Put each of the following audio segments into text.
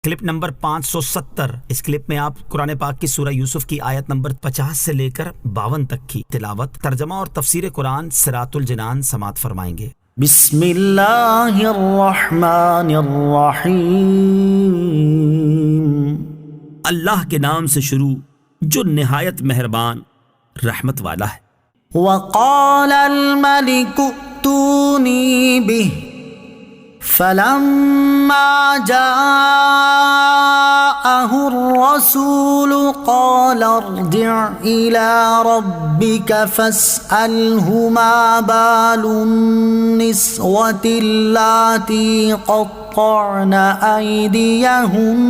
Clip number 570۔ اس clip میں آپ قرآن پاک کی سورہ یوسف کی آیت نمبر 50 سے لے کر 52 تک کی تلاوت، ترجمہ اور تفسیر قرآن صراط الجنان سماعت فرمائیں گے۔ بسم اللہ الرحمن الرحیم۔ اللہ کے نام سے شروع جو نہایت مہربان رحمت والا ہے۔ وقال الملك ائتوني به فلما جاءه الرسول قال ارجع إلى ربك فاسأله ما بال النسوة اللاتي قطعن أيديهن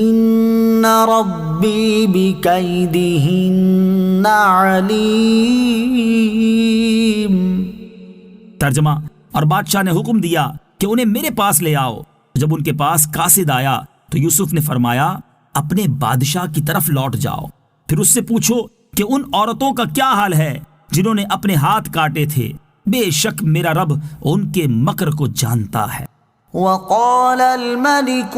إن ربي بكيدهن عليم۔ ترجمہ، اور بادشاہ نے حکم دیا کہ انہیں میرے پاس لے آؤ۔ جب ان کے پاس قاصد آیا تو یوسف نے فرمایا اپنے بادشاہ کی طرف لوٹ جاؤ، پھر اس سے پوچھو کہ ان عورتوں کا کیا حال ہے جنہوں نے اپنے ہاتھ کاٹے تھے، بے شک میرا رب ان کے مکر کو جانتا ہے۔ وقال الملك،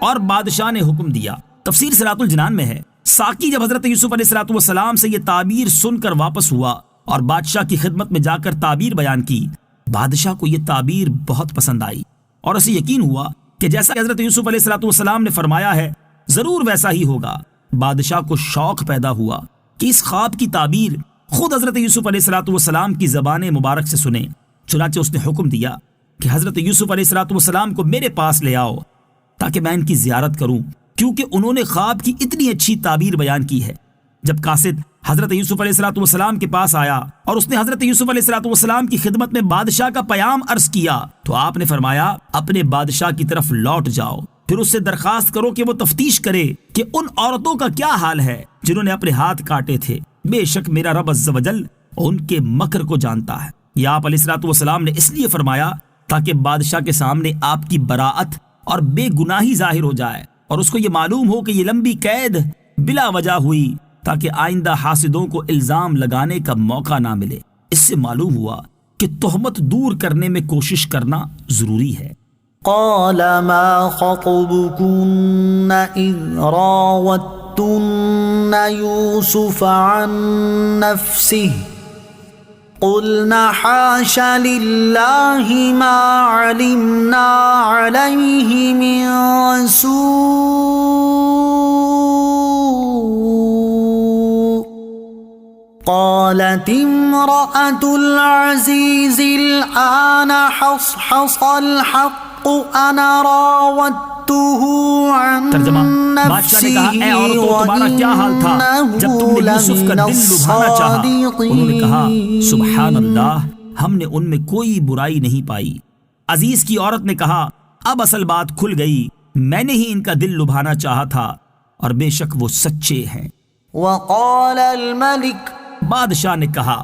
اور بادشاہ نے حکم دیا۔ تفسیر صراط الجنان میں ہے، ساقی جب حضرت یوسف علیہ السلام سے یہ تعبیر سن کر واپس ہوا اور بادشاہ کی خدمت میں جا کر تعبیر بیان کی، بادشاہ کو یہ تعبیر بہت پسند آئی اور اسے یقین ہوا کہ جیسا کہ حضرت یوسف علیہ السلام نے فرمایا ہے ضرور ویسا ہی ہوگا۔ بادشاہ کو شوق پیدا ہوا کہ اس خواب کی تعبیر خود حضرت یوسف علیہ السلام کی زبان مبارک سے سنیں۔ چنانچہ اس نے حکم دیا کہ حضرت یوسف علیہ السلام کو میرے پاس لے آؤ تاکہ میں ان کی زیارت کروں، کیونکہ انہوں نے خواب کی اتنی اچھی تعبیر بیان کی ہے۔ جب قاصد حضرت یوسف علیہ السلام کے پاس آیا اور اس نے حضرت یوسف علیہ السلام کی خدمت میں بادشاہ کا پیام عرض کیا تو آپ نے فرمایا اپنے بادشاہ کی طرف لوٹ جاؤ، پھر اس سے درخواست کرو کہ وہ تفتیش کرے کہ ان عورتوں کا کیا حال ہے جنہوں نے اپنے ہاتھ کاٹے تھے، بے شک میرا رب عز و جل ان کے مکر کو جانتا ہے۔ یہ آپ علیہ السلام نے اس لیے فرمایا تاکہ بادشاہ کے سامنے آپ کی براءت اور بے گناہی ظاہر ہو جائے اور اس کو یہ معلوم ہو کہ یہ لمبی قید بلا وجہ ہوئی، تاکہ آئندہ حاسدوں کو الزام لگانے کا موقع نہ ملے۔ اس سے معلوم ہوا کہ تہمت دور کرنے میں کوشش کرنا ضروری ہے۔ قال ما خطبكن إذ راوتن يوسف عن نفسه قلنا حاش لله ما علمنا عليه من سوء قالت امرأة العزيز الآن حصحص الحق أنا راودته عن نفسه وإنه لمن الصادقين۔ انہوں نے کہا سبحان اللہ، ہم نے ان میں کوئی برائی نہیں پائی۔ عزیز کی عورت نے کہا اب اصل بات کھل گئی، میں نے ہی ان کا دل لبھانا چاہا تھا اور بے شک وہ سچے ہیں۔ وقال الملك، بادشاہ نے کہا۔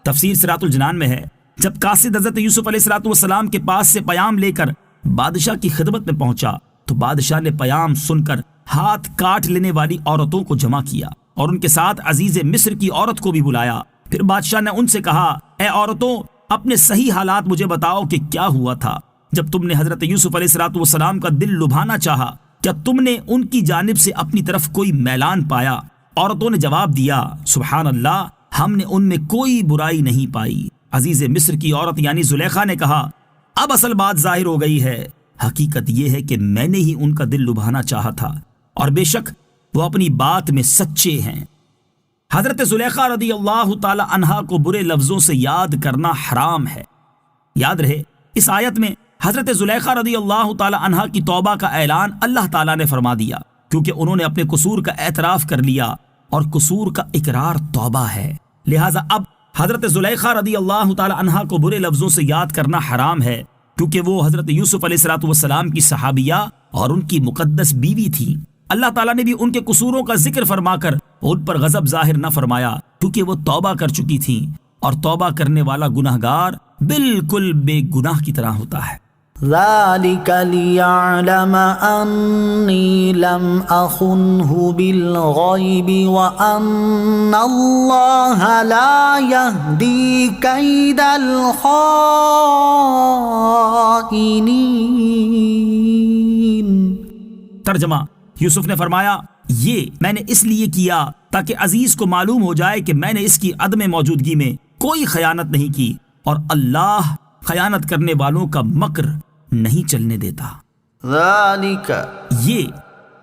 تفسیر صراط الجنان میں ہے، جب قاصد حضرت یوسف علیہ السلام کے پاس سے پیام لے کر بادشاہ کی خدمت میں پہنچا تو بادشاہ نے پیام سن کر ہاتھ کاٹ لینے والی عورتوں کو جمع کیا اور ان کے ساتھ عزیز مصر کی عورت کو بھی بلایا۔ پھر بادشاہ نے ان سے کہا اے عورتوں، اپنے صحیح حالات مجھے بتاؤ کہ کیا ہوا تھا جب تم نے حضرت یوسف علیہ السلام کا دل لبھانا چاہا، کیا تم نے ان کی جانب سے اپنی طرف کوئی میلان پایا؟ عورتوں نے جواب دیا سبحان اللہ، ہم نے ان میں کوئی برائی نہیں پائی۔ عزیز مصر کی عورت یعنی زلیخا نے کہا اب اصل بات ظاہر ہو گئی ہے، حقیقت یہ ہے کہ میں نے ہی ان کا دل لبھانا چاہا تھا اور بے شک وہ اپنی بات میں سچے ہیں۔ حضرت زلیخا رضی اللہ تعالی عنہا کو برے لفظوں سے یاد کرنا حرام ہے۔ یاد رہے اس آیت میں حضرت زلیخا رضی اللہ تعالی عنہا کی توبہ کا اعلان اللہ تعالیٰ نے فرما دیا، کیونکہ انہوں نے اپنے قصور کا اعتراف کر لیا اور قصور کا اقرار توبہ ہے۔ لہٰذا اب حضرت زلیخا رضی اللہ تعالی عنہا کو برے لفظوں سے یاد کرنا حرام ہے، کیونکہ وہ حضرت یوسف علیہ السلام کی صحابیہ اور ان کی مقدس بیوی تھی۔ اللہ تعالیٰ نے بھی ان کے قصوروں کا ذکر فرما کر ان پر غضب ظاہر نہ فرمایا، کیونکہ وہ توبہ کر چکی تھیں اور توبہ کرنے والا گناہگار بالکل بے گناہ کی طرح ہوتا ہے۔ ذلك ليعلم أني لم أخنه بالغيب وأن الله لا يهدي كيد الخائنين۔ ترجمہ، یوسف نے فرمایا یہ میں نے اس لیے کیا تاکہ عزیز کو معلوم ہو جائے کہ میں نے اس کی عدم موجودگی میں کوئی خیانت نہیں کی، اور اللہ خیانت کرنے والوں کا مکر نہیں چلنے دیتا۔ ذلك یہ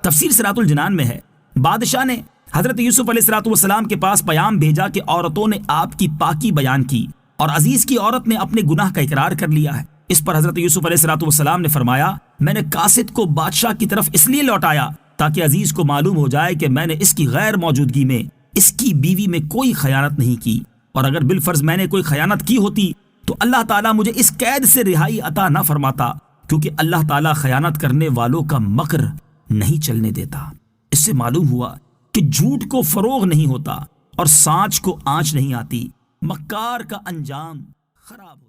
تفسیر صراط الجنان میں ہے۔ بادشاہ نے حضرت یوسف علیہ السلام کے پاس پیام بھیجا کہ عورتوں نے آپ کی پاکی بیان کی اور عزیز کی عورت نے اپنے گناہ کا اقرار کر لیا ہے۔ اس پر حضرت یوسف علیہ السلام نے فرمایا میں نے قاصد کو بادشاہ کی طرف اس لیے لوٹایا تاکہ عزیز کو معلوم ہو جائے کہ میں نے اس کی غیر موجودگی میں اس کی بیوی میں کوئی خیانت نہیں کی، اور اگر بالفرض میں نے کوئی خیانت کی ہوتی تو اللہ تعالیٰ مجھے اس قید سے رہائی عطا نہ فرماتا، کیونکہ اللہ تعالیٰ خیانت کرنے والوں کا مکر نہیں چلنے دیتا۔ اس سے معلوم ہوا کہ جھوٹ کو فروغ نہیں ہوتا اور سانچ کو آنچ نہیں آتی، مکار کا انجام خراب ہو۔